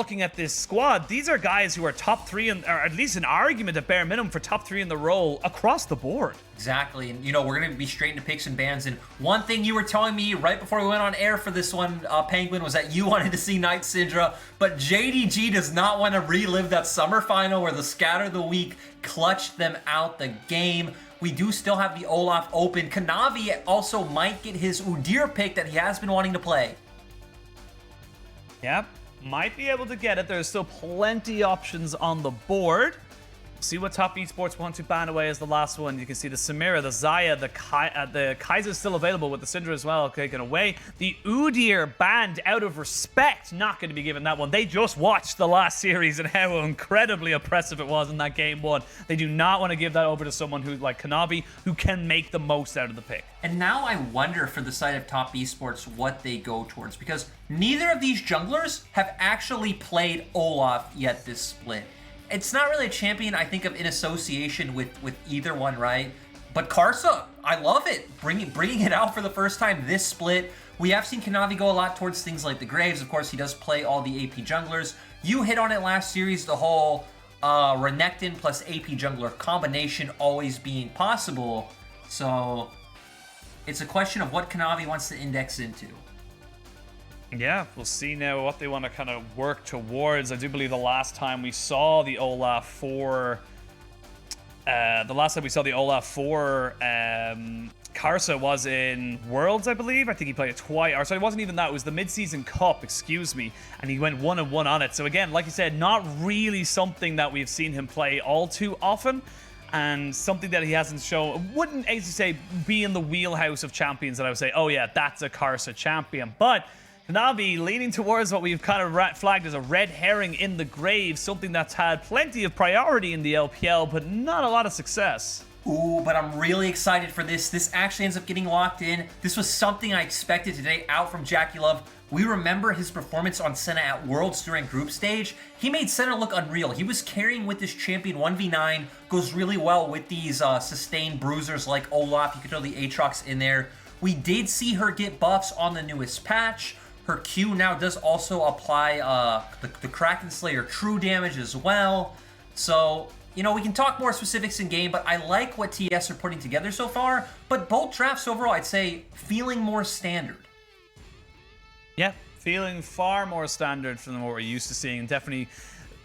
looking at this squad, these are guys who are top 3, or at least an argument at bare minimum for top 3 in the role across the board. Exactly, and you know, we're going to be straight into picks and bans, and one thing you were telling me right before we went on air for this one, Penguin, was that you wanted to see Night Syndra, but JDG does not want to relive that summer final where the Scatter of the Week clutched them out the game. We do still have the Olaf open. Kanavi also might get his Udyr pick that he has been wanting to play. Yep, might be able to get it. There's still plenty options on the board. See what top esports want to ban away as the last one. You can see the Samira, the Xayah, the Kaiser's still available with the Syndra as well taken away. The Udyr banned out of respect. Not going to be given that one. They just watched the last series and how incredibly oppressive it was in that game 1. They do not want to give that over to someone who, like Kanavi, who can make the most out of the pick. And now I wonder for the side of top esports what they go towards, because neither of these junglers have actually played Olaf yet this split. It's not really a champion I think of in association with either one, right? But Karsa, I love it. Bringing it out for the first time this split. We have seen Kanavi go a lot towards things like the Graves. Of course, he does play all the AP junglers. You hit on it last series, the whole Renekton plus AP jungler combination always being possible. So it's a question of what Kanavi wants to index into. Yeah, we'll see now what they want to kind of work towards. I do believe the last time we saw the Olaf for Karsa was in Worlds, I believe. I think he played it twice. Or sorry, it wasn't even that. It was the mid-season cup, excuse me. And he went 1-1 on it. So again, like you said, not really something that we've seen him play all too often. And something that he hasn't shown, wouldn't, as you say, be in the wheelhouse of champions that I would say, oh yeah, that's a Karsa champion. But Kanavi leaning towards what we've kind of flagged as a red herring in the grave, something that's had plenty of priority in the LPL, but not a lot of success. Ooh, but I'm really excited for this. This actually ends up getting locked in. This was something I expected today out from Jackie Love. We remember his performance on Senna at Worlds during group stage. He made Senna look unreal. He was carrying with this champion 1v9, goes really well with these sustained bruisers like Olaf. You could throw the Aatrox in there. We did see her get buffs on the newest patch. Her Q now does also apply the Kraken Slayer true damage as well. So, you know, we can talk more specifics in game, but I like what TES are putting together so far. But both drafts overall, I'd say, feeling more standard. Yeah, feeling far more standard from what we're used to seeing. Definitely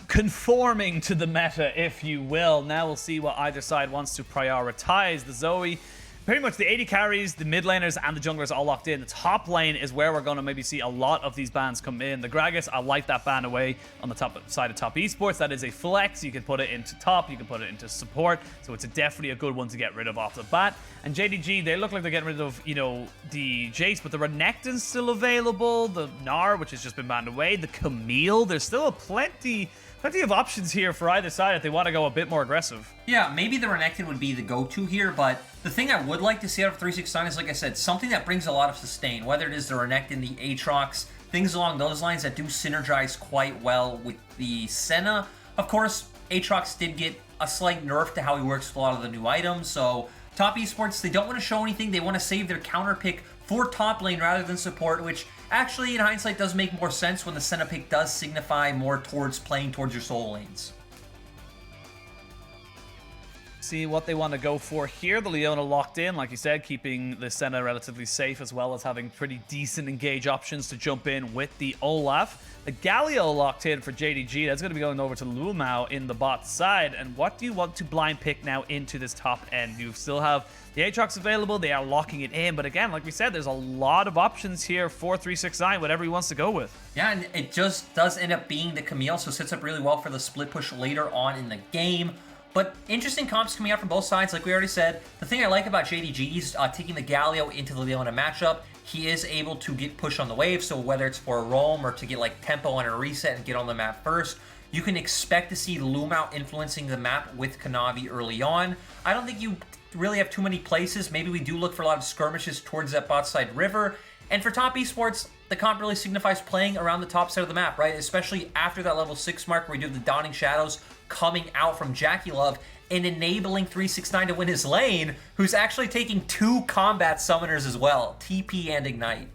conforming to the meta, if you will. Now we'll see what either side wants to prioritize. The Zoe, pretty much the AD carries, the mid laners, and the junglers all locked in. The top lane is where we're going to maybe see a lot of these bans come in. The Gragas, I like that ban away on the top side of top esports. That is a flex. You can put it into top, you can put it into support. So it's definitely a good one to get rid of off the bat. And JDG, they look like they're getting rid of, you know, the Jace, but the Renekton's still available. The Gnar, which has just been banned away. The Camille, there's still plenty of options here for either side if they want to go a bit more aggressive. Yeah, maybe the Renekton would be the go-to here, but the thing I would like to see out of 369 is, like I said, something that brings a lot of sustain, whether it is the Renekton, the Aatrox, things along those lines that do synergize quite well with the Senna. Of course, Aatrox did get a slight nerf to how he works with a lot of the new items, so top esports, they don't want to show anything. They want to save their counter pick for top lane rather than support, which actually in hindsight does make more sense when the Senna pick does signify more towards playing towards your solo lanes. See what they want to go for here. The Leona locked in, like you said, keeping the Senna relatively safe, as well as having pretty decent engage options to jump in with the Olaf. The Galio locked in for JDG. That's going to be going over to Lumao in the bot side. And what do you want to blind pick now into this top end? You still have the Aatrox available. They are locking it in. But again, like we said, there's a lot of options here for 369, whatever he wants to go with. Yeah, and it just does end up being the Camille, so sets up really well for the split push later on in the game. But interesting comps coming out from both sides, like we already said. The thing I like about JDG is taking the Galio into the Leona matchup. He is able to get push on the wave, so whether it's for a roam or to get like tempo on a reset and get on the map first, you can expect to see Lumao influencing the map with Kanavi early on. I don't think you really have too many places. Maybe we do look for a lot of skirmishes towards that bot side river. And for top esports, the comp really signifies playing around the top side of the map, right? Especially after that level 6 mark where we do the Dawning Shadows coming out from Jackie Love and enabling 369 to win his lane, who's actually taking 2 combat summoners as well, TP and Ignite.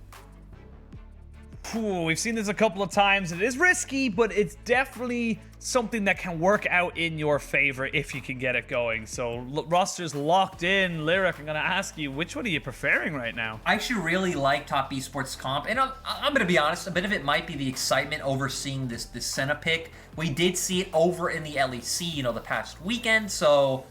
we've seen this a couple of times. It is risky, but it's definitely something that can work out in your favor if you can get it going. So roster's locked in. Lyric, I'm going to ask you, which one are you preferring right now? I actually really like top esports comp, and I'm going to be honest, a bit of it might be the excitement over seeing this Senna pick. We did see it over in the LEC, the past weekend, so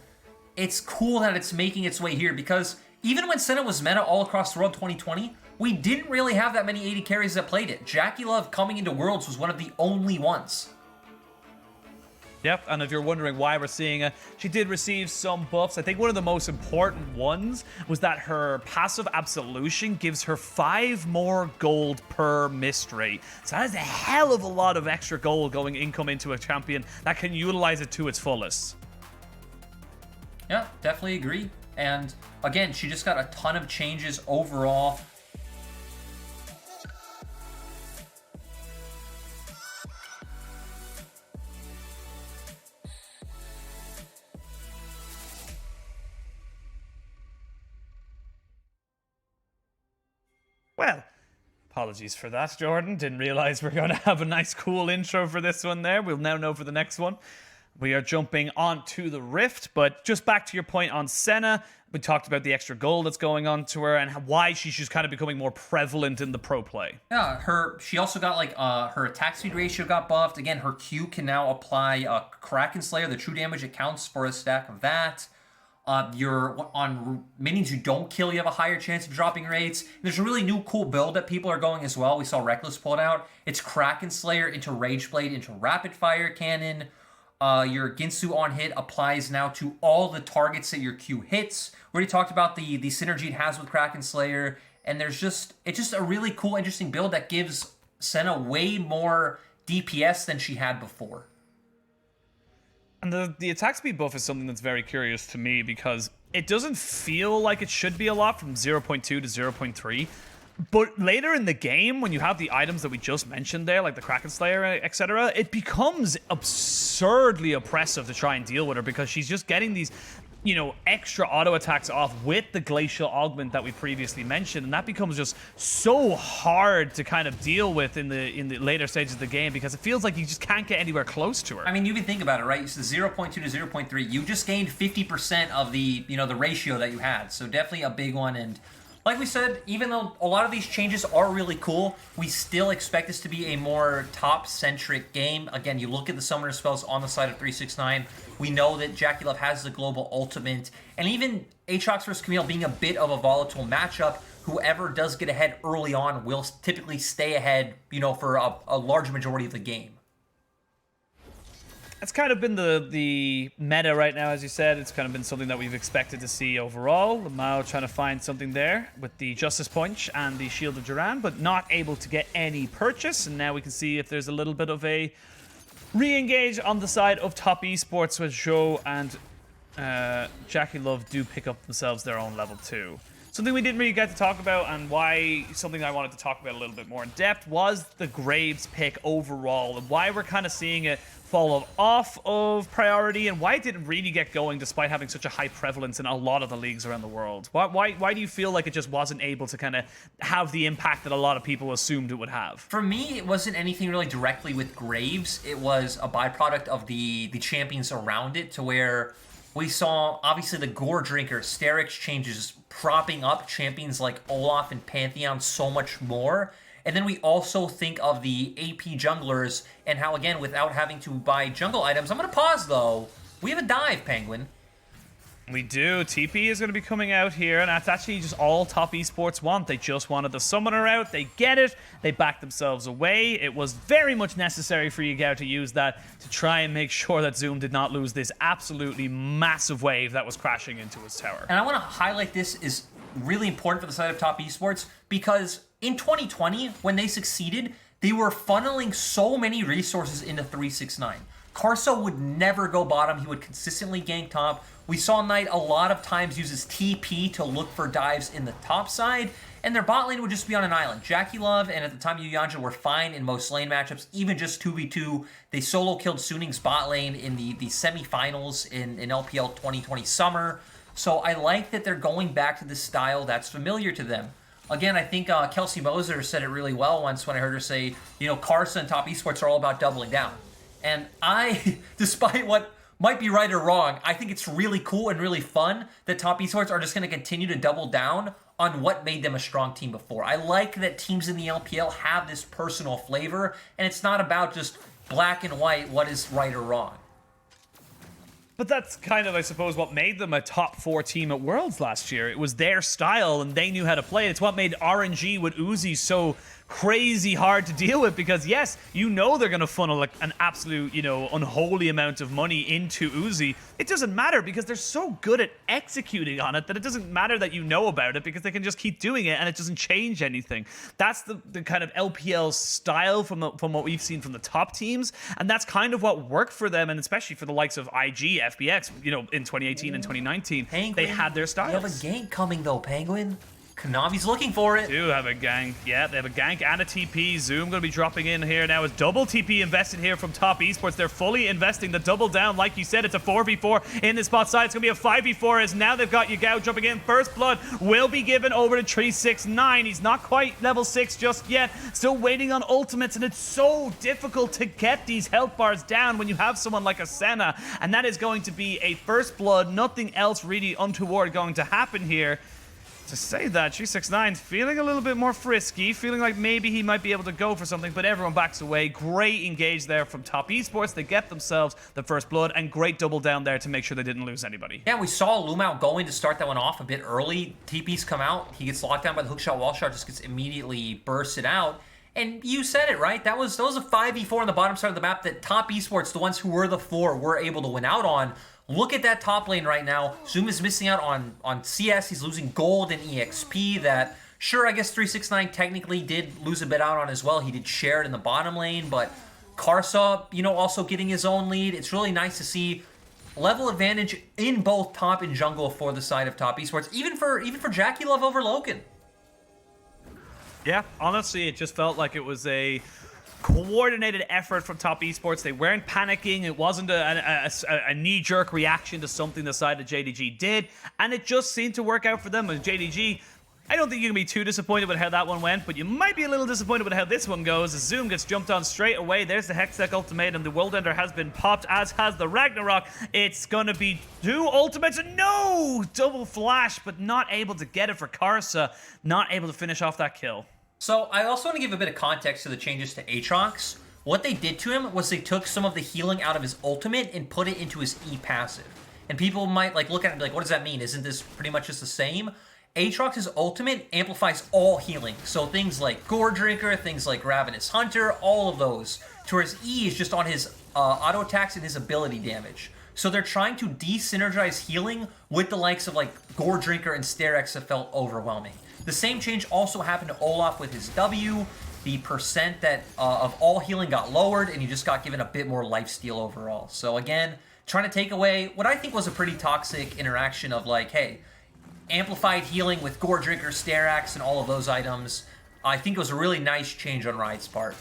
it's cool that it's making its way here, because even when Senna was meta all across the world 2020, we didn't really have that many 80 carries that played it. Jackie Love coming into Worlds was one of the only ones. Yep, and if you're wondering why we're seeing it, she did receive some buffs. I think one of the most important ones was that her passive Absolution gives her 5 more gold per missed rate. So that is a hell of a lot of extra gold going income into a champion that can utilize it to its fullest. Yeah, definitely agree. And again, she just got a ton of changes overall. Well, apologies for that, Jordan. Didn't realize we're going to have a nice, cool intro for this one there. We'll now know for the next one. We are jumping on to the Rift, but just back to your point on Senna, we talked about the extra goal that's going on to her and why she's just kind of becoming more prevalent in the pro play. Yeah, she also got her attack speed ratio got buffed. Again, her Q can now apply Kraken Slayer. The true damage it counts for a stack of that. You're on minions you don't kill, you have a higher chance of dropping rates. There's a really new cool build that people are going as well. We saw Reckless pull it out. It's Kraken Slayer into Rage Blade into Rapid Fire Cannon. Your Ginsu on hit applies now to all the targets that your Q hits. We already talked about the synergy it has with Kraken Slayer, and it's just a really cool, interesting build that gives Senna way more DPS than she had before. And the attack speed buff is something that's very curious to me because it doesn't feel like it should be a lot from 0.2 to 0.3. But later in the game, when you have the items that we just mentioned there, like the Kraken Slayer, etc., it becomes absurdly oppressive to try and deal with her because she's just getting these, extra auto attacks off with the Glacial Augment that we previously mentioned, and that becomes just so hard to kind of deal with in the later stages of the game because it feels like you just can't get anywhere close to her. I mean, you can think about it, right? It's the 0.2 to 0.3. You just gained 50% of the ratio that you had, so definitely a big one. And like we said, even though a lot of these changes are really cool, we still expect this to be a more top-centric game. Again, you look at the summoner spells on the side of 369. We know that Jackie Love has the global ultimate. And even Aatrox vs. Camille being a bit of a volatile matchup, whoever does get ahead early on will typically stay ahead, for a large majority of the game. It's kind of been the meta right now, as you said. It's kind of been something that we've expected to see overall. Lamau trying to find something there with the Justice Punch and the Shield of Duran, but not able to get any purchase. And now we can see if there's a little bit of a re-engage on the side of top esports with Joe and Jackie Love do pick up themselves their own level 2. Something we didn't really get to talk about, and why something I wanted to talk about a little bit more in depth, was the Graves pick overall, and why we're kind of seeing it fall off of priority, and why it didn't really get going despite having such a high prevalence in a lot of the leagues around the world. Why do you feel like it just wasn't able to kind of have the impact that a lot of people assumed it would have? For me, it wasn't anything really directly with Graves. It was a byproduct of the champions around it, to where we saw, obviously, the Gore Drinker, Stair Exchanges propping up champions like Olaf and Pantheon so much more. And then we also think of the AP junglers and how, again, without having to buy jungle items... I'm going to pause, though. We have a dive, Penguin. We do. TP is going to be coming out here, and that's actually just all top esports want. They just wanted the summoner out. They get it. They back themselves away. It was very much necessary for Yagao to use that to try and make sure that Zoom did not lose this absolutely massive wave that was crashing into his tower. And I want to highlight this is really important for the side of top esports, because in 2020, when they succeeded, they were funneling so many resources into 369. Carso would never go bottom. He would consistently gank top. We saw Knight a lot of times use his TP to look for dives in the top side, and their bot lane would just be on an island. Jackie Love and at the time Yuyanja were fine in most lane matchups, even just 2v2. They solo killed Suning's bot lane in the semifinals in LPL 2020 summer. So I like that they're going back to this style that's familiar to them. Again, I think Kelsey Moser said it really well once when I heard her say, Carson and Top Esports are all about doubling down. And I, despite what might be right or wrong, I think it's really cool and really fun that Top Esports are just going to continue to double down on what made them a strong team before. I like that teams in the LPL have this personal flavor, and it's not about just black and white, what is right or wrong. But that's kind of, I suppose, what made them a top 4 team at Worlds last year. It was their style, and they knew how to play. It's what made RNG with Uzi so crazy hard to deal with, because yes, they're going to funnel like an absolute, unholy amount of money into Uzi. It doesn't matter because they're so good at executing on it that it doesn't matter that you know about it, because they can just keep doing it and it doesn't change anything. That's the kind of LPL style from what we've seen from the top teams, and that's kind of what worked for them, and especially for the likes of IG, FBX, in 2018 and 2019. Penguin, they had their styles. You have a gank coming though, Penguin. Konami's looking for it. They do have a gank. Yeah, they have a gank and a TP. Zoom going to be dropping in here now as double TP invested here from Top Esports. They're fully investing the double down. Like you said, it's a 4v4 in this bot side. It's going to be a 5v4 as now they've got Yagao jumping in. First blood will be given over to 369. He's not quite level 6 just yet. Still waiting on ultimates, and it's so difficult to get these health bars down when you have someone like a Senna. And that is going to be a first blood. Nothing else really untoward going to happen here. To say that, 369 feeling a little bit more frisky, feeling like maybe he might be able to go for something, but everyone backs away. Great engage there from Top Esports. They get themselves the first blood, and great double down there to make sure they didn't lose anybody. Yeah, we saw Lumao going to start that one off a bit early. TP's come out. He gets locked down by the hookshot, wall shot, just gets immediately bursted out. And you said it, right? That was a 5v4 on the bottom side of the map that Top Esports, the ones who were the 4, were able to win out on. Look at that top lane right now. Zoom is missing out on CS. He's losing gold and EXP that, sure, I guess 369 technically did lose a bit out on as well. He did share it in the bottom lane, but Karsa, also getting his own lead. It's really nice to see level advantage in both top and jungle for the side of Top Esports, even for Jackie Love over Logan. Yeah, honestly, it just felt like it was a coordinated effort from Top Esports. They weren't panicking. It wasn't a knee-jerk reaction to something the side of JDG did, and it just seemed to work out for them. And JDG, I don't think you can be too disappointed with how that one went, but you might be a little disappointed with how this one goes. As Zoom gets jumped on straight away. There's the Hextech ultimatum. The World Ender has been popped, as has the Ragnarok. It's gonna be 2 ultimates. No! Double flash, but not able to get it for Karsa. Not able to finish off that kill. So I also want to give a bit of context to the changes to Aatrox. What they did to him was they took some of the healing out of his ultimate and put it into his E passive. And people might look at it and be like, what does that mean? Isn't this pretty much just the same? Aatrox's ultimate amplifies all healing. So things like Gore Drinker, things like Ravenous Hunter, all of those. To where his E is just on his auto attacks and his ability damage. So they're trying to de-synergize healing with the likes of Gore Drinker and Sterex that felt overwhelming. The same change also happened to Olaf with his W. The percent that of all healing got lowered, and he just got given a bit more lifesteal overall. So again, trying to take away what I think was a pretty toxic interaction of hey, amplified healing with Gore Drinker, Sterex, and all of those items. I think it was a really nice change on Riot's part.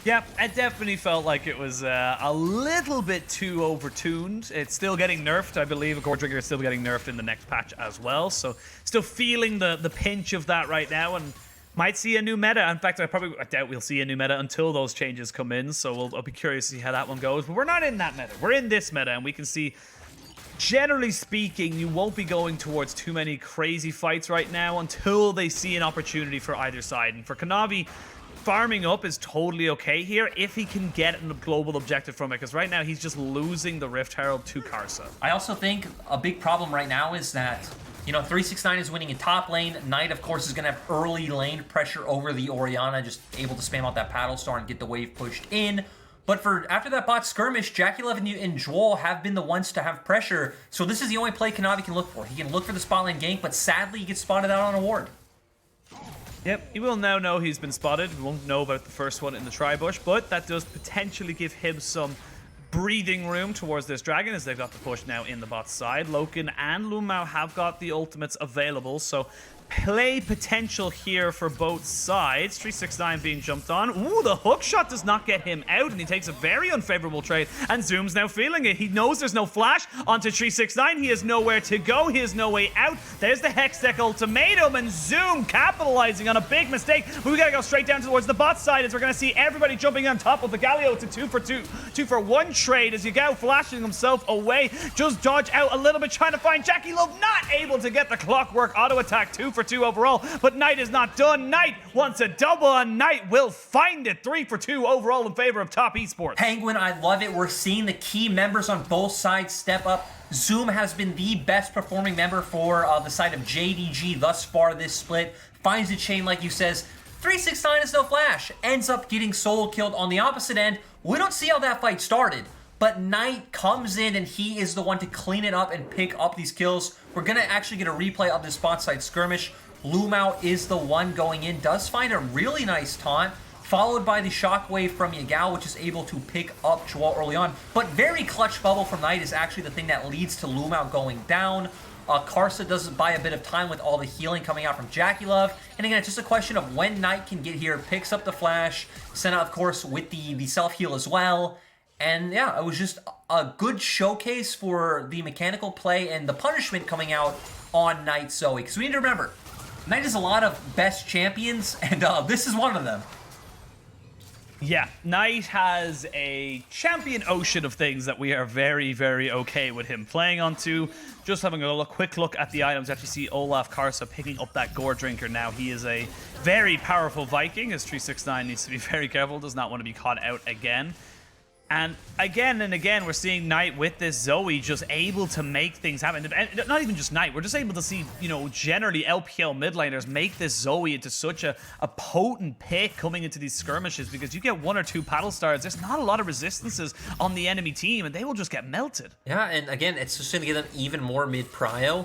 Yeah, it definitely felt like it was a little bit too overtuned. It's still getting nerfed, I believe. Gore Trigger is still getting nerfed in the next patch as well. So still feeling the pinch of that right now, and might see a new meta. In fact, I doubt we'll see a new meta until those changes come in. So I'll be curious to see how that one goes. But we're not in that meta. We're in this meta, and we can see, generally speaking, you won't be going towards too many crazy fights right now until they see an opportunity for either side. And for Kanavi, farming up is totally okay here if he can get a global objective from it, because right now he's just losing the Rift Herald to Karsa. I also think a big problem right now is that, 369 is winning in top lane. Knight, of course, is going to have early lane pressure over the Orianna, just able to spam out that paddle star and get the wave pushed in. But after that bot skirmish, Jackie Love and Joel have been the ones to have pressure, so this is the only play Kanavi can look for. He can look for the spot lane gank, but sadly he gets spotted out on a ward. Yep, he will now know he's been spotted. We won't know about the first one in the tri-bush, but that does potentially give him some breathing room towards this dragon, as they've got the push now in the bot side. Loken and Lumao have got the ultimates available, so play potential here for both sides. 369 being jumped on. Ooh, the hook shot does not get him out, and he takes a very unfavorable trade. And Zoom's now feeling it. He knows there's no flash onto 369. He has nowhere to go. He has no way out. There's the Hextech ultimatum, and Zoom capitalizing on a big mistake. But we gotta go straight down towards the bot side as we're gonna see everybody jumping on top of the Galio. It's a 2-for-1 trade as Yagao flashing himself away. Just dodge out a little bit, trying to find Jackie Love. Not able to get the clockwork auto attack. 2-for-2 overall, but Knight is not done. Knight wants a double, and Knight will find it. 3-for-2 overall in favor of Top Esports. Penguin, I love it. We're seeing the key members on both sides step up. Zoom has been the best performing member for the side of JDG thus far this split. Finds a chain, like you says. 369 is no flash. Ends up getting solo killed on the opposite end. We don't see how that fight started, but Knight comes in and he is the one to clean it up and pick up these kills. We're going to actually get a replay of this bot side skirmish. Lumao is the one going in, does find a really nice taunt, followed by the shockwave from Yagao, which is able to pick up Joel early on. But very clutch bubble from Knight is actually the thing that leads to Lumao going down. Karsa does buy a bit of time with all the healing coming out from Jackie Love. And again, it's just a question of when Knight can get here, picks up the flash, sent out, of course, with the self-heal as well. And yeah, it was just a good showcase for the mechanical play and the punishment coming out on Knight Zoe. Because we need to remember, Knight has a lot of best champions, and this is one of them. Yeah, Knight has a champion ocean of things that we are very, very okay with him playing onto. Just having a quick look at the items, actually see Olaf Karsa picking up that Gore Drinker now. He is a very powerful Viking, as 369 needs to be very careful, does not want to be caught out again. And again, we're seeing Knight with this Zoe just able to make things happen. And not even just Knight, we're just able to see, you know, generally LPL mid laners make this Zoe into such a potent pick coming into these skirmishes, because you get 1 or 2 paddle stars, there's not a lot of resistances on the enemy team, and they will just get melted. Yeah, and again, it's just going to give them even more mid-prio.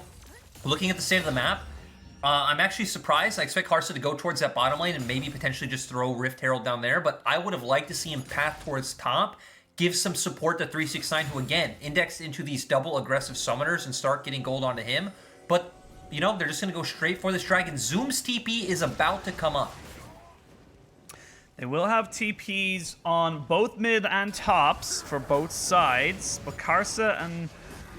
Looking at the state of the map, I'm actually surprised. I expect Karsa to go towards that bottom lane and maybe potentially just throw Rift Herald down there, but I would have liked to see him path towards top, give some support to 369, who again, indexed into these double aggressive summoners and start getting gold onto him. But, you know, they're just going to go straight for this dragon. Zoom's TP is about to come up. They will have TPs on both mid and tops for both sides, but Karsa and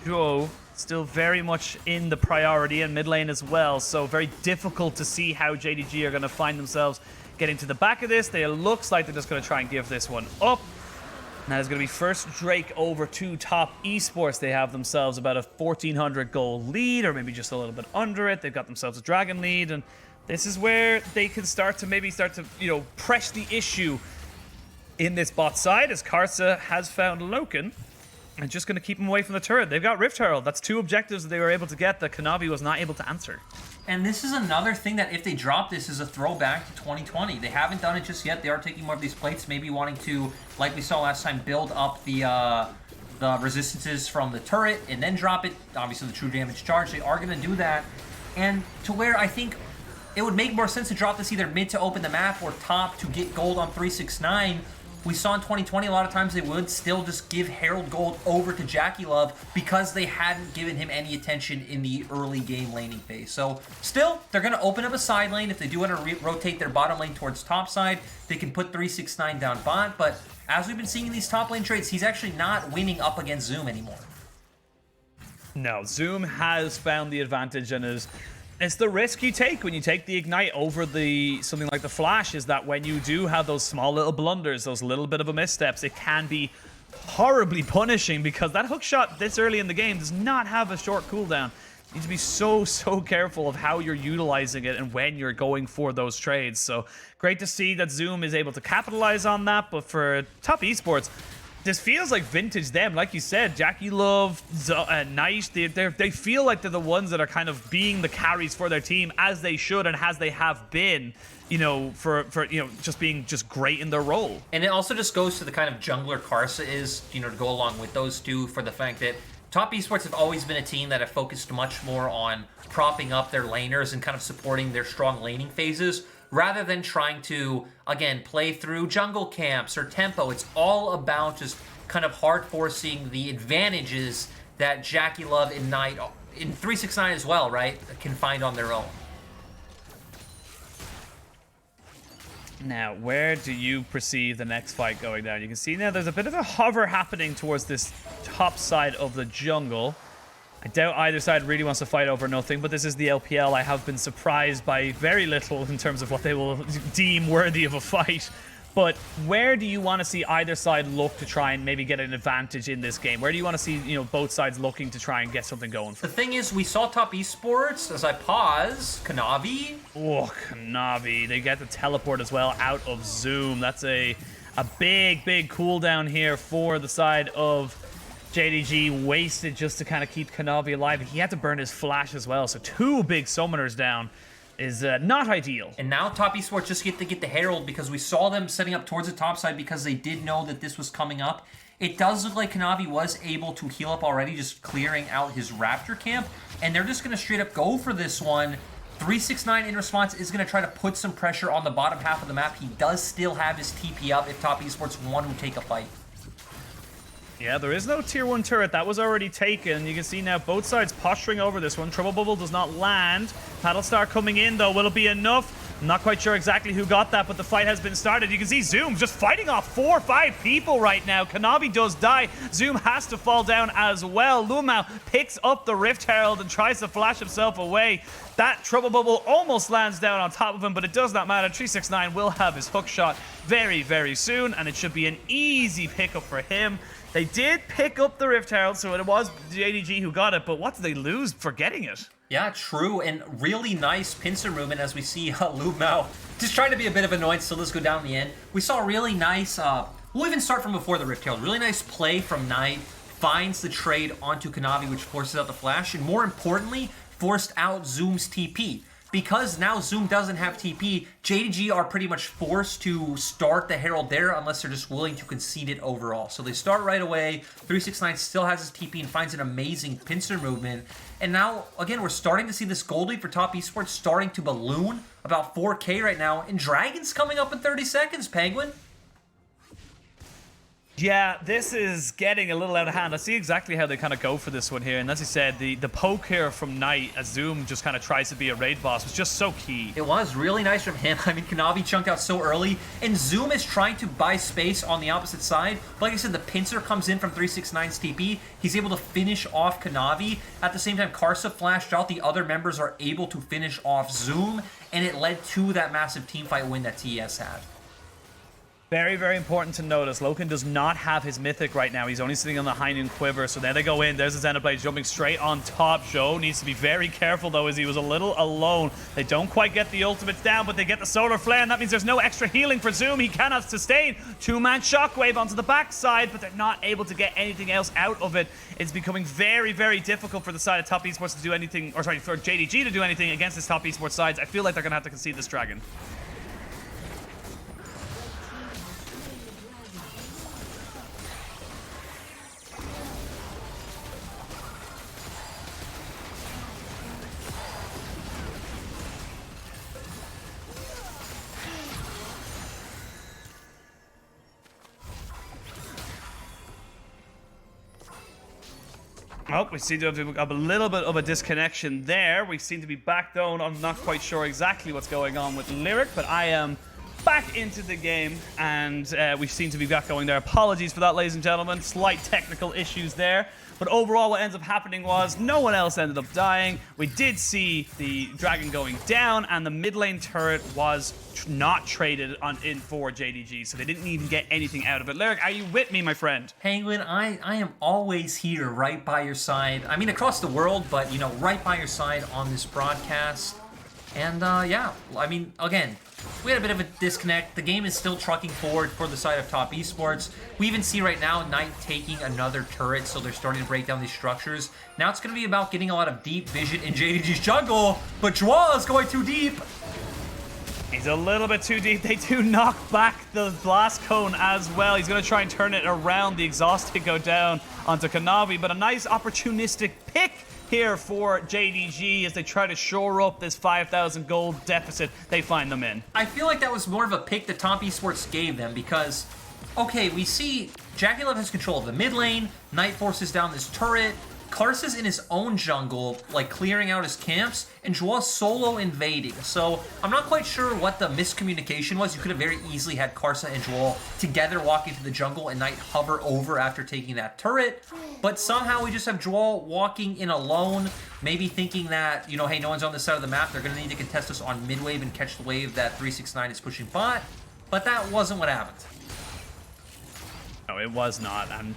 Joe still very much in the priority, and mid lane as well, so very difficult to see how JDG are going to find themselves getting to the back of this. They looks like they're just going to try and give this one up. And that is going to be first Drake over to Top Esports. They have themselves about a 1,400 goal lead, or maybe just a little bit under it. They've got themselves a dragon lead, and this is where they can start to, you know, press the issue in this bot side, as Karsa has found Loken. And just going to keep him away from the turret. They've got Rift Herald. That's 2 objectives that they were able to get that Kanavi was not able to answer. And this is another thing that if they drop this is a throwback to 2020. They haven't done it just yet. They are taking more of these plates, maybe wanting to, like we saw last time, build up the resistances from the turret and then drop it. Obviously, the true damage charge. They are going to do that. And to where I think it would make more sense to drop this either mid to open the map or top to get gold on 369. We saw in 2020 a lot of times they would still just give Herald Gold over to Jackie Love because they hadn't given him any attention in the early game laning phase. So still, they're going to open up a side lane. If they do want to rotate their bottom lane towards top side, they can put 369 down bot. But as we've been seeing in these top lane trades, he's actually not winning up against Zoom anymore. No, Zoom has found the advantage, and it's the risk you take when you take the Ignite over something like the Flash, is that when you do have those small little blunders, those little bit of a missteps, it can be horribly punishing, because that hook shot this early in the game does not have a short cooldown. You need to be so careful of how you're utilizing it and when you're going for those trades. So great to see that Zoom is able to capitalize on that, but for Top Esports, this feels like vintage them. Like you said, Jackie Love, Knight, they feel like they're the ones that are kind of being the carries for their team, as they should and as they have been, you know, for you know, just being just great in their role. And it also just goes to the kind of jungler Karsa is, you know, to go along with those two, for the fact that Top Esports have always been a team that have focused much more on propping up their laners and kind of supporting their strong laning phases, rather than trying to, again, play through jungle camps or tempo. It's all about just kind of hard forcing the advantages that Jackie Love and Knight, in 369 as well, right, can find on their own. Now, where do you perceive the next fight going down? You can see now there's a bit of a hover happening towards this top side of the jungle. I doubt either side really wants to fight over nothing, but this is the LPL. I have been surprised by very little in terms of what they will deem worthy of a fight. But where do you want to see either side look to try and maybe get an advantage in this game? Where do you want to see, you know, both sides looking to try and get something going? The thing is, we saw top esports, as I pause, Kanavi. Oh, Kanavi. They get the teleport as well out of Zoom. That's a big cooldown here for the side of JDG, wasted just to kind of keep Kanavi alive. He had to burn his flash as well, so 2 big summoners down is not ideal. And now top esports just get to get the Herald because we saw them setting up towards the top side because they did know that this was coming up. It does look like Kanavi was able to heal up already, just clearing out his Raptor camp, and they're just going to straight up go for this one. 369 in response is going to try to put some pressure on the bottom half of the map. He does still have his TP up if top esports want to take a fight. Yeah, there is no tier 1 turret. That was already taken. You can see now both sides posturing over this one. Trouble Bubble does not land. Battlestar coming in, though. Will it be enough? I'm not quite sure exactly who got that, but the fight has been started. You can see Zoom just fighting off 4 or 5 people right now. Kanavi does die. Zoom has to fall down as well. Lumao picks up the Rift Herald and tries to flash himself away. That Trouble Bubble almost lands down on top of him, but it does not matter. 369 will have his hook shot very soon, and it should be an easy pickup for him. They did pick up the Rift Herald, so it was JDG who got it, but what did they lose for getting it? Yeah, true, and really nice pincer movement as we see Lumao just trying to be a bit of annoyance, so let's go down the end. We saw a really nice, we'll even start from before the Rift Herald, really nice play from Knight, finds the trade onto Kanavi, which forces out the flash, and more importantly, forced out Zoom's TP. Because now Zoom doesn't have TP, JDG are pretty much forced to start the Herald there unless they're just willing to concede it overall. So they start right away. 369 still has his TP and finds an amazing pincer movement. And now, again, we're starting to see this gold lead for top esports starting to balloon. About 4K right now. And Dragon's coming up in 30 seconds, Penguin. Yeah, this is getting a little out of hand. I see exactly how they kind of go for this one here. And as you said, the poke here from Knight as Zoom just kind of tries to be a raid boss was just so key. It was really nice from him. I mean, Kanavi chunked out so early. And Zoom is trying to buy space on the opposite side. But like I said, the pincer comes in from 369's TP. He's able to finish off Kanavi. At the same time, Karsa flashed out. The other members are able to finish off Zoom. And it led to that massive teamfight win that TES had. Very important to notice. Loken does not have his mythic right now. He's only sitting on the High Noon Quiver. So there they go in. There's his Xenoblade jumping straight on top. Joe needs to be very careful, though, as he was a little alone. They don't quite get the ultimates down, but they get the Solar Flare, and that means there's no extra healing for Zoom. He cannot sustain. 2-man Shockwave onto the backside, but they're not able to get anything else out of it. It's becoming very difficult for the side of top esports to do anything, or sorry, for JDG to do anything against this top esports sides. I feel like they're going to have to concede this Dragon. Oh, we seem to have a little bit of a disconnection there. We seem to be back down. I'm not quite sure exactly what's going on with Lyric, but I am back into the game, and we seem to be back going there. Apologies for that, ladies and gentlemen. Slight technical issues there. But overall, what ends up happening was no one else ended up dying. We did see the Dragon going down, and the mid lane turret was not traded in for JDG, so they didn't even get anything out of it. Lyric, are you with me, my friend? Penguin, I am always here, right by your side. I mean, across the world, but, you know, right by your side on this broadcast. And, yeah, I mean, again, we had a bit of a disconnect. The game is still trucking forward for the side of top esports. We even see right now Knight taking another turret, so they're starting to break down these structures. Now it's going to be about getting a lot of deep vision in JDG's jungle, but Joie is going too deep. He's a little bit too deep. They do knock back the blast cone as well. He's going to try and turn it around. The exhaust to go down onto Kanavi, but a nice opportunistic pick here for JDG as they try to shore up this 5,000 gold deficit they find them in. I feel like that was more of a pick that Top Esports gave them because, okay, we see Jackie Love has control of the mid lane, Knight forces down this turret, Karsa's in his own jungle, like clearing out his camps, and Joel's solo invading. So I'm not quite sure what the miscommunication was. You could have very easily had Karsa and Joel together walk into the jungle and Knight hover over after taking that turret. But somehow we just have Joel walking in alone, maybe thinking that, you know, hey, no one's on this side of the map. They're going to need to contest us on mid wave and catch the wave that 369 is pushing bot. But that wasn't what happened. No, it was not. And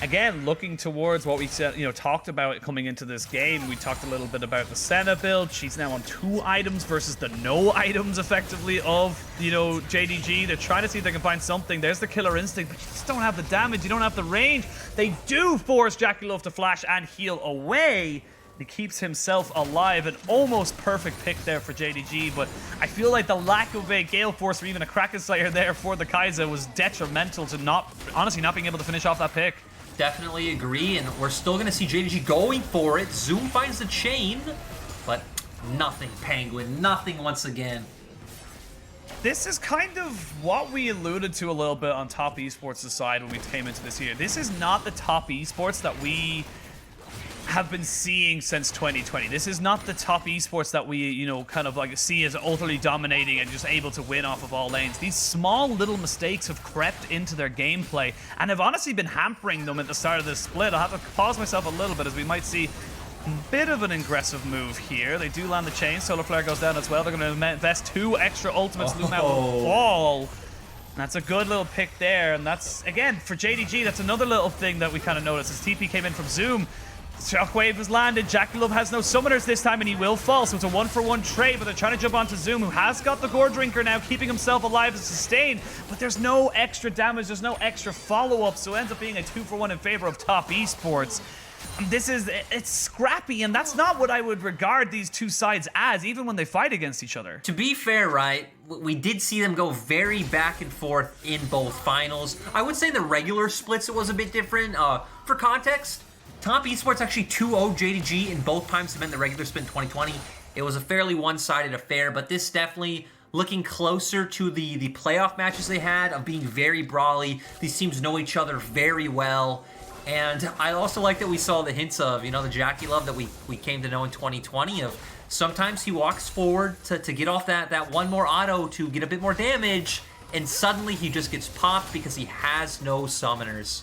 again, looking towards what we said, you know, talked about coming into this game, we talked a little bit about the Senna build. She's now on 2 items versus the no items, effectively, of, you know, JDG. They're trying to see if they can find something. There's the killer instinct, but you just don't have the damage. You don't have the range. They do force Jackie Love to flash and heal away. He keeps himself alive. An almost perfect pick there for JDG, but I feel like the lack of a Gale Force or even a Kraken Slayer there for the Kaiser was detrimental to honestly not being able to finish off that pick. Definitely agree, and we're still going to see JDG going for it. Zoom finds the chain, but nothing, Penguin. Nothing once again. This is kind of what we alluded to a little bit on Top Esports' side when we came into this year. This is not the Top Esports that we have been seeing since 2020. This is not the top esports that we, you know, kind of like see as utterly dominating and just able to win off of all lanes. These small little mistakes have crept into their gameplay and have honestly been hampering them at the start of this split. I'll have to pause myself a little bit as we might see a bit of an aggressive move here. They do land the chain. Solar Flare goes down as well. They're going to invest 2 extra ultimates. Loom out with Wall. And that's a good little pick there. And that's, again, for JDG, that's another little thing that we kind of noticed. As TP came in from Zoom, Shockwave has landed. Jackie Love has no summoners this time, and he will fall. So it's a 1-for-1 trade, but they're trying to jump onto Zoom, who has got the Gore Drinker now, keeping himself alive and sustained. But there's no extra damage. There's no extra follow-up. So it ends up being a 2-for-1 in favor of Top Esports. This is, it's scrappy, and that's not what I would regard these two sides as, even when they fight against each other. To be fair, right, we did see them go very back and forth in both finals. I would say in the regular splits it was a bit different. For context, Top Esports actually 2-0'd JDG in both times they met in the regular split in 2020. It was a fairly one-sided affair, but this definitely looking closer to the playoff matches they had of being very brawly. These teams know each other very well. And I also like that we saw the hints of, you know, the Jackie Love that we came to know in 2020 of sometimes he walks forward to get off that one more auto to get a bit more damage, and suddenly he just gets popped because he has no summoners.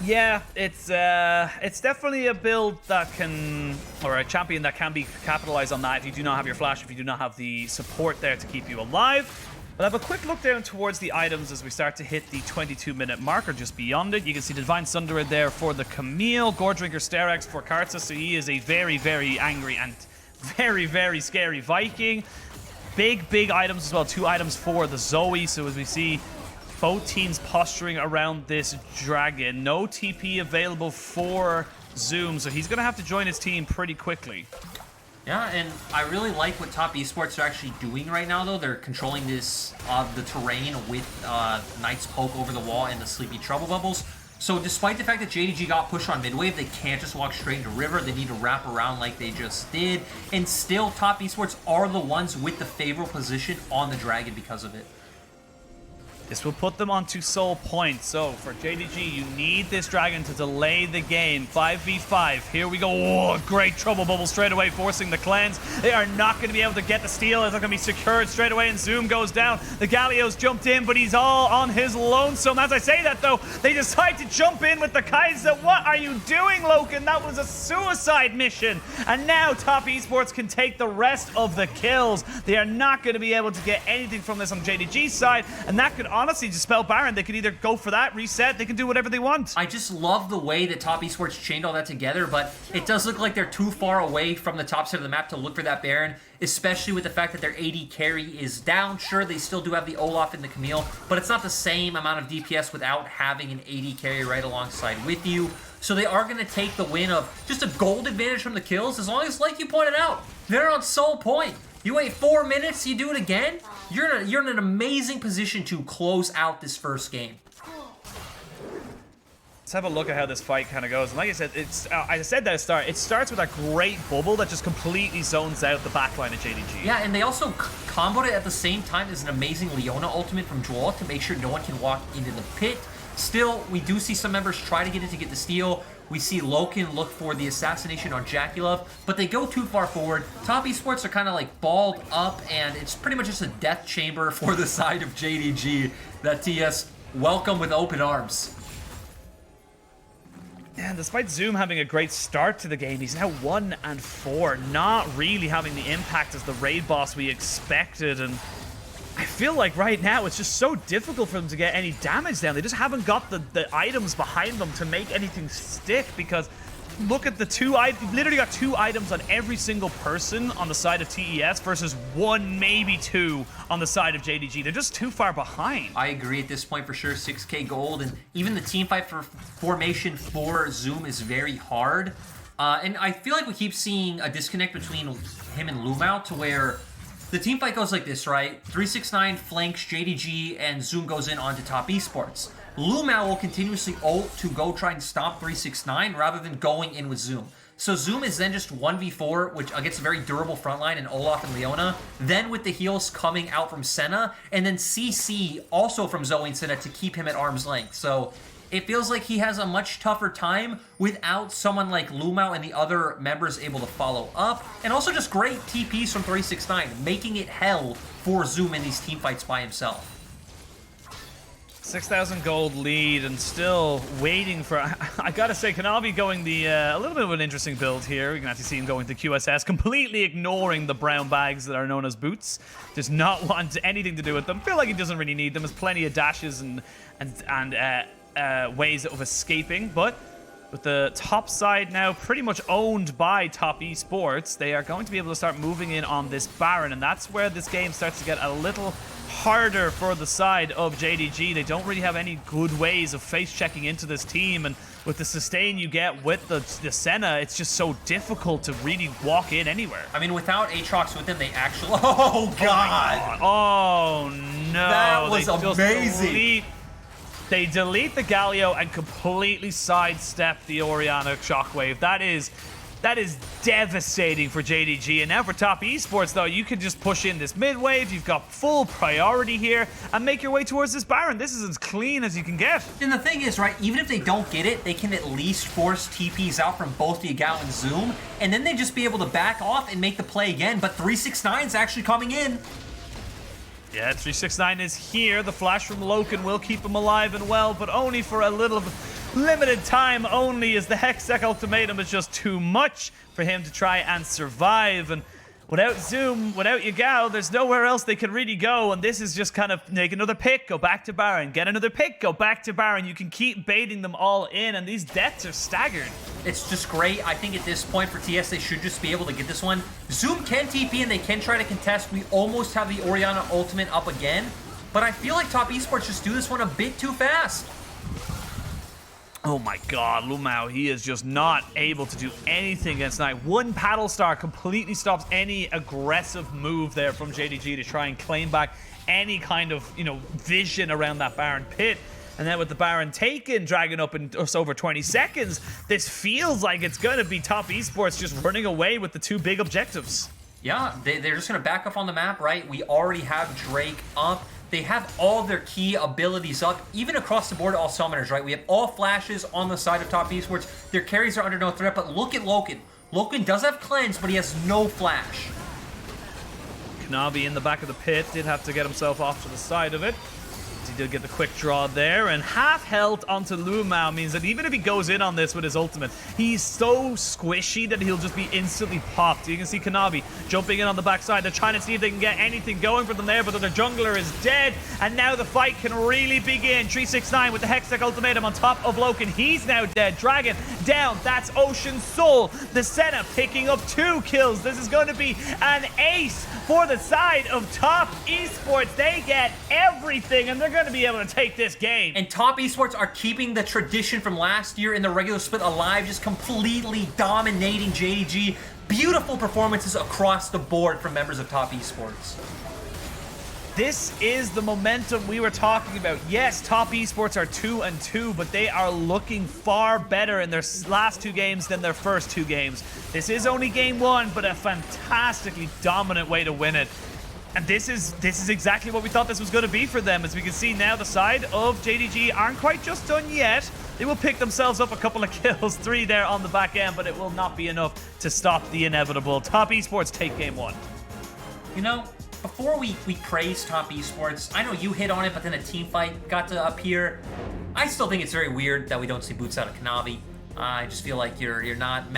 Yeah, it's definitely a build that can, or a champion that can be capitalized on that if you do not have your flash, if you do not have the support there to keep you alive. We'll have a quick look down towards the items as we start to hit the 22-minute marker just beyond it. You can see the Divine Sunderer there for the Camille, Gore Drinker Sterex for Karza, so he is a very, very angry and very, very scary Viking. Big items as well, 2 items for the Zoe, so as we see both teams posturing around this dragon. No TP available for Zoom, so he's going to have to join his team pretty quickly. Yeah, and I really like what Top Esports are actually doing right now, though. They're controlling this, the terrain with Knight's Poke over the wall and the Sleepy Trouble Bubbles. So despite the fact that JDG got pushed on mid-wave, they can't just walk straight into River. They need to wrap around like they just did. And still, Top Esports are the ones with the favorable position on the Dragon because of it. This will put them onto Soul Point. So for JDG, you need this dragon to delay the game. 5v5. Here we go. Oh, great Trouble Bubble straight away, forcing the cleanse. They are not going to be able to get the steal. It's not going to be secured straight away, and Zoom goes down. The Galio's jumped in, but he's all on his lonesome. As I say that, though, they decide to jump in with the Kaiser. What are you doing, Loken? That was a suicide mission. And now Top Esports can take the rest of the kills. They are not going to be able to get anything from this on JDG's side, and that could honestly dispel Baron. They could either go for that, reset, they can do whatever they want. I just love the way that Top Esports chained all that together, but it does look like they're too far away from the top side of the map to look for that Baron, especially with the fact that their AD carry is down. Sure, they still do have the Olaf and the Camille, but it's not the same amount of DPS without having an AD carry right alongside with you. So they are going to take the win of just a gold advantage from the kills, as long as, like you pointed out, they're on Soul Point. You wait 4 minutes, you do it again, you're in an amazing position to close out this first game. Let's have a look at how this fight kind of goes. And like I said, I said that at the start, it starts with a great bubble that just completely zones out the backline of JDG. Yeah, and they also comboed it at the same time as an amazing Leona ultimate from Joel to make sure no one can walk into the pit. Still, we do see some members try to get in to get the steal. We see Loken look for the assassination on Jackulov, but they go too far forward. Top Esports are kind of like balled up, and it's pretty much just a death chamber for the side of JDG that TS welcome with open arms. Yeah, despite Zoom having a great start to the game, he's now 1-4, not really having the impact as the raid boss we expected, and I feel like right now it's just so difficult for them to get any damage down. They just haven't got the items behind them to make anything stick, because look at the two items. Literally got 2 items on every single person on the side of TES versus 1, maybe 2 on the side of JDG. They're just too far behind. I agree at this point for sure. 6k gold, and even the team fight for formation for Zoom is very hard. And I feel like we keep seeing a disconnect between him and Lumao, to where the team fight goes like this, right? 369 flanks JDG, and Zoom goes in onto Top Esports. Lumao will continuously ult to go try and stop 369 rather than going in with Zoom. So Zoom is then just 1v4, which against a very durable frontline in Olaf and Leona, then with the heals coming out from Senna, and then CC also from Zoe and Senna to keep him at arm's length. So it feels like he has a much tougher time without someone like Lumao and the other members able to follow up. And also just great TPs from 369, making it hell for Zoom in these team fights by himself. 6,000 gold lead, and still waiting for, I gotta say, Kanavi going the, a little bit of an interesting build here. We can actually see him going to QSS, completely ignoring the brown bags that are known as boots. Does not want anything to do with them. Feel like he doesn't really need them. There's plenty of dashes and ways of escaping, but with the top side now pretty much owned by Top Esports, they are going to be able to start moving in on this Baron, and that's where this game starts to get a little harder for the side of JDG. They don't really have any good ways of face checking into this team, and with the sustain you get with the Senna, it's just so difficult to really walk in anywhere. I mean, without Aatrox with them, they actually... Oh, God! Oh, no. That was amazing. They delete the Galio and completely sidestep the Orianna Shockwave. That is devastating for JDG. And now for Top Esports, though, you can just push in this mid wave. You've got full priority here and make your way towards this Baron. This is as clean as you can get. And the thing is, right, even if they don't get it, they can at least force TPs out from both Yagao and Zoom, and then they just be able to back off and make the play again. But 369 is actually coming in. Yeah, 369 is here. The flash from Loken will keep him alive and well, but only for a little limited time only, as the Hextech ultimatum is just too much for him to try and survive. And without Zoom, without Yagao, there's nowhere else they can really go. And this is just kind of make another pick, go back to Baron, get another pick, go back to Baron. You can keep baiting them all in, and these deaths are staggered. It's just great. I think at this point for TS, they should just be able to get this one. Zoom can TP and they can try to contest. We almost have the Orianna ultimate up again, but I feel like Top Esports just do this one a bit too fast. Oh my god, Lumao, he is just not able to do anything against Knight. One paddle star completely stops any aggressive move there from JDG to try and claim back any kind of, vision around that Baron pit. And then with the Baron taken, dragging up in just over 20 seconds, this feels like it's going to be Top Esports just running away with the 2 big objectives. Yeah, they're just going to back up on the map, right? We already have Drake up. They have all their key abilities up, even across the board, all summoners, right? We have all flashes on the side of Top Esports. Their carries are under no threat, but look at Loken. Loken does have cleanse, but he has no flash. Knavi in the back of the pit did have to get himself off to the side of it. He did get the quick draw there, and half health onto Lumao means that even if he goes in on this with his ultimate, he's so squishy that he'll just be instantly popped. You can see Kanavi jumping in on the backside. They're trying to see if they can get anything going for them there, but their jungler is dead, and now the fight can really begin. 369 with the Hextech ultimatum on top of Loken. He's now dead. Dragon down. That's Ocean Soul. The Senna picking up 2 kills. This is going to be an ace for the side of Top Esports. They get everything, and they're going to be able to take this game. And Top Esports are keeping the tradition from last year in the regular split alive, just completely dominating JDG. Beautiful performances across the board from members of Top Esports. This is the momentum we were talking about. Yes, Top Esports are 2-2, but they are looking far better in their last 2 games than their first 2 games. This is only game 1, but a fantastically dominant way to win it. And this is exactly what we thought this was going to be for them. As we can see now, the side of JDG aren't quite just done yet. They will pick themselves up a couple of kills, 3 there on the back end, but it will not be enough to stop the inevitable. Top Esports take game 1. You know, before we praise Top Esports, I know you hit on it, but then a team fight got to appear. I still think it's very weird that we don't see boots out of Kanavi. I just feel like you're not